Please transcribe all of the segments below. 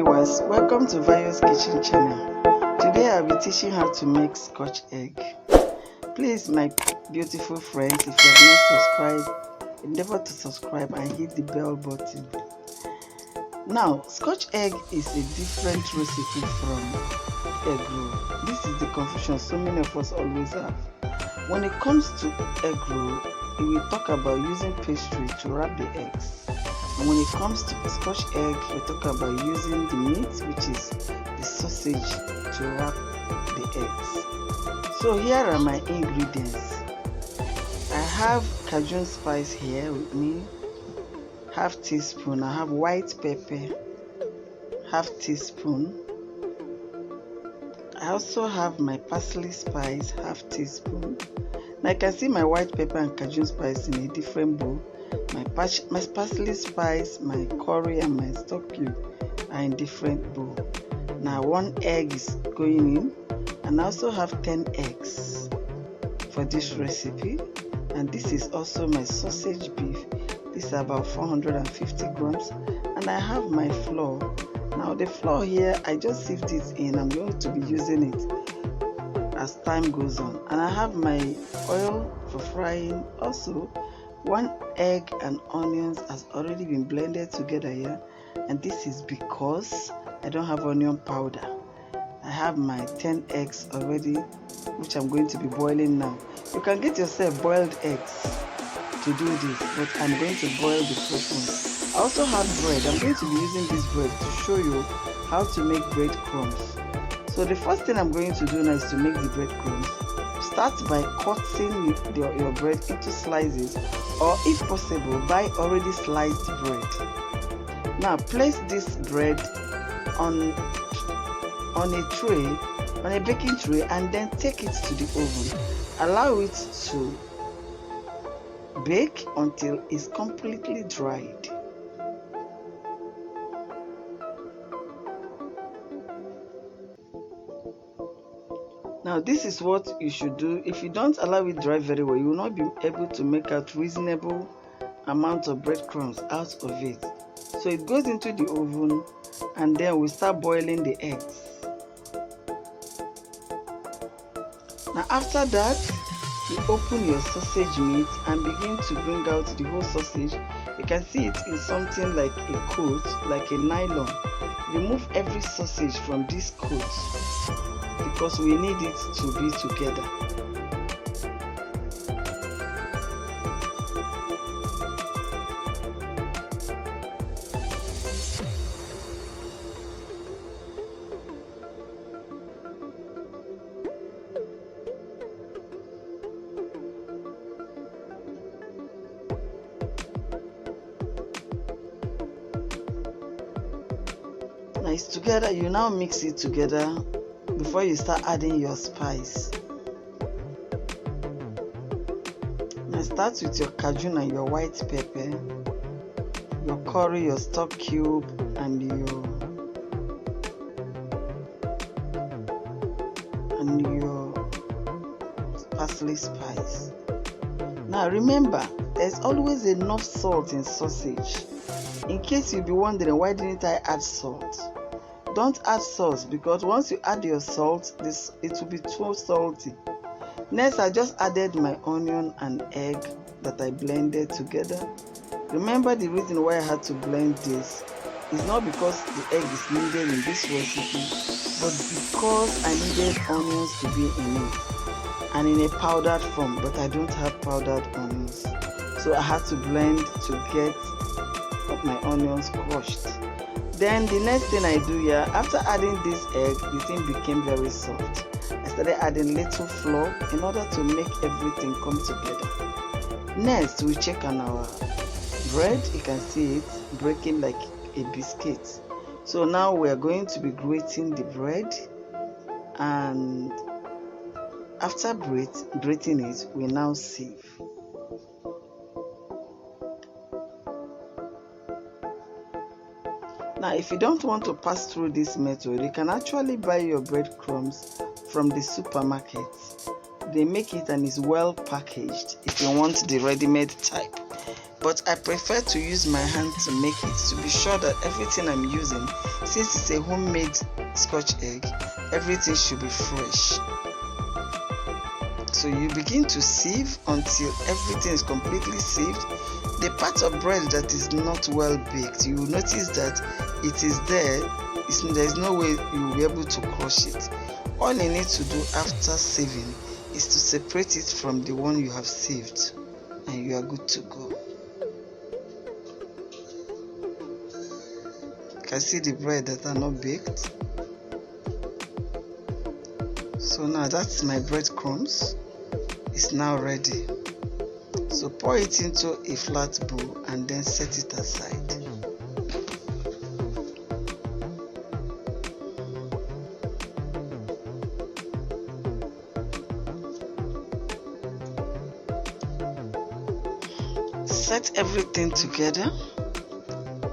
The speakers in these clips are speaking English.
viewers, welcome to Vayo's Kitchen channel. Today I'll be teaching how to make Scotch egg. Please, my beautiful friends, if you have not subscribed, endeavor to subscribe and hit the bell button. Now, Scotch egg is a different recipe from egg roll. This is the confusion so many of us always have. When it comes to egg roll, we will talk about using pastry to wrap the eggs. And when it comes to Scotch egg, we talk about using the meat, which is the sausage, to wrap the eggs. So here are my ingredients. I have Cajun spice here with me, half teaspoon. I have white pepper, half teaspoon. I also have my parsley spice, half teaspoon. Now you can see my white pepper and Cajun spice in a different bowl. My parsley spice, my curry and my stock cube are in different bowl. Now 1 egg is going in, and I also have 10 eggs for this recipe. And this is also my sausage beef. This is about 450 grams. And I have my flour. Now the flour here, I just sieved it in. I'm going to be using it as time goes on. And I have my oil for frying. Also, 1 egg and onions has already been blended together here, and this is because I don't have onion powder. I have my 10 eggs already, which I'm going to be boiling now. You can get yourself boiled eggs to do this, but I'm going to boil the first one. I also have bread. I'm going to be using this bread to show you how to make breadcrumbs. So the first thing I'm going to do now is to make the breadcrumbs. Start by cutting your bread into slices, or if possible, buy already sliced bread. Now place this bread on a tray, on a baking tray, and then take it to the oven. Allow it to bake until it's completely dried. Now this is what you should do. If you don't allow it dry very well, you will not be able to make out reasonable amount of breadcrumbs out of it. So it goes into the oven, and then we start boiling the eggs. Now after that, you open your sausage meat and begin to bring out the whole sausage. You can see it in something like a coat, like a nylon. Remove every sausage from this coat, because we need it to be together. Now it's together. You now mix it together before you start adding your spice. Now start with your Cajun and your white pepper, your curry, your stock cube, and your parsley spice. Now remember, there's always enough salt in sausage. In case you'll be wondering, why didn't I add salt? Don't add salt, because once you add your salt, it will be too salty. Next, I just added my onion and egg that I blended together. Remember, the reason why I had to blend this is not because the egg is needed in this recipe, but because I needed onions to be in it and in a powdered form, but I don't have powdered onions. So I had to blend to get my onions crushed. Then the next thing I do here, after adding this egg, the thing became very soft. I started adding little flour in order to make everything come together. Next, we check on our bread. You can see it breaking like a biscuit. So now we are going to be grating the bread, and after grating it, we now sieve. Now, if you don't want to pass through this method, you can actually buy your breadcrumbs from the supermarket. They make it and it's well packaged if you want the ready-made type. but I prefer to use my hand to make it, to be sure that everything I'm using, since it's a homemade Scotch egg, everything should be fresh. So you begin to sieve until everything is completely sieved. The part of bread that is not well baked, you will notice that it is there. There's no way you will be able to crush it. All you need to do after sieving is to separate it from the one you have sieved, and you are good to go. You can see the bread that are not baked. So now that's my breadcrumbs. It's now ready. So pour it into a flat bowl and then set it aside. Set everything together.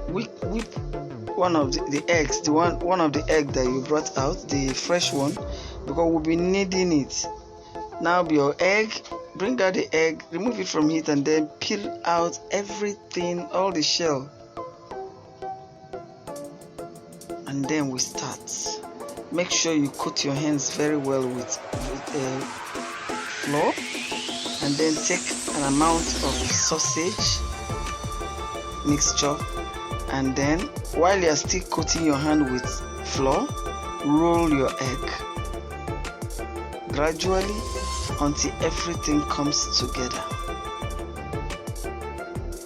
Whip one of the eggs, one of the egg that you brought out, the fresh one, because we'll be needing it. Now your egg, bring out the egg, remove it from it, and then peel out everything, all the shell. And then we start. Make sure you coat your hands very well with flour, and then take an amount of sausage mixture, and then while you are still coating your hand with flour, roll your egg gradually until everything comes together,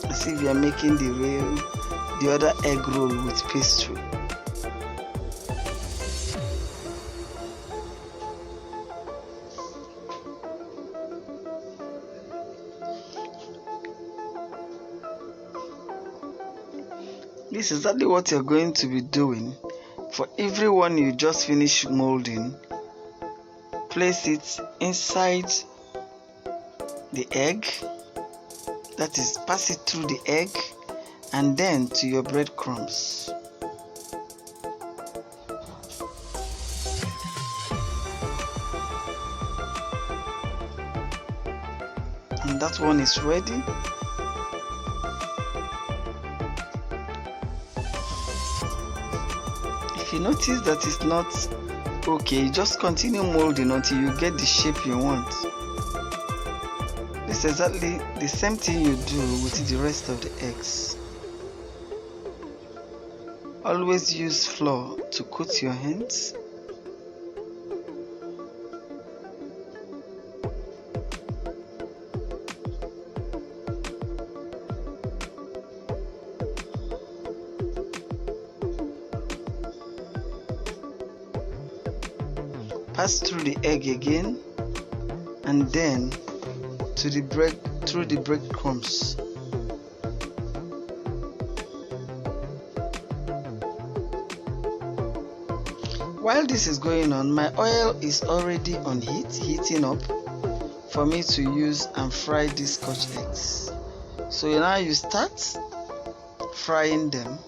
as if you are making the other egg roll with pastry. This is exactly what you're going to be doing for every one you just finished molding. Place it inside the egg, that is, pass it through the egg and then to your breadcrumbs. And that one is ready. If you notice that it's not okay, just continue molding until you get the shape you want. This is exactly the same thing you do with the rest of the eggs. Always use flour to coat your hands. Pass through the egg again, and then to the bread, through the breadcrumbs. While this is going on, my oil is already on heating up for me to use and fry these Scotch eggs. So now you start frying them.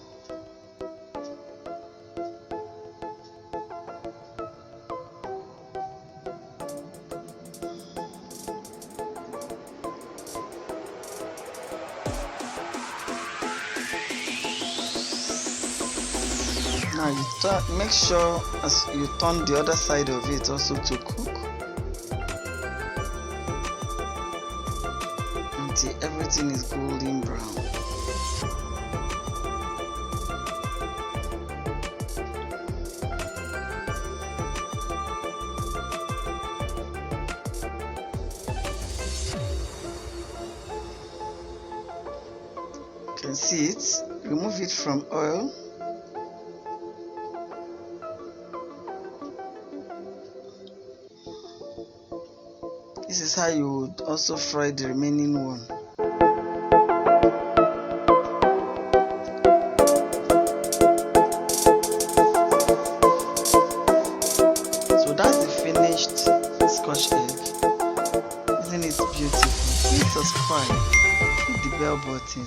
Now you make sure as you turn the other side of it also to cook until everything is golden brown. You can see it. Remove it from oil. This is how you would also fry the remaining one. So that's the finished Scotch egg. Isn't it beautiful? Please subscribe, hit the bell button.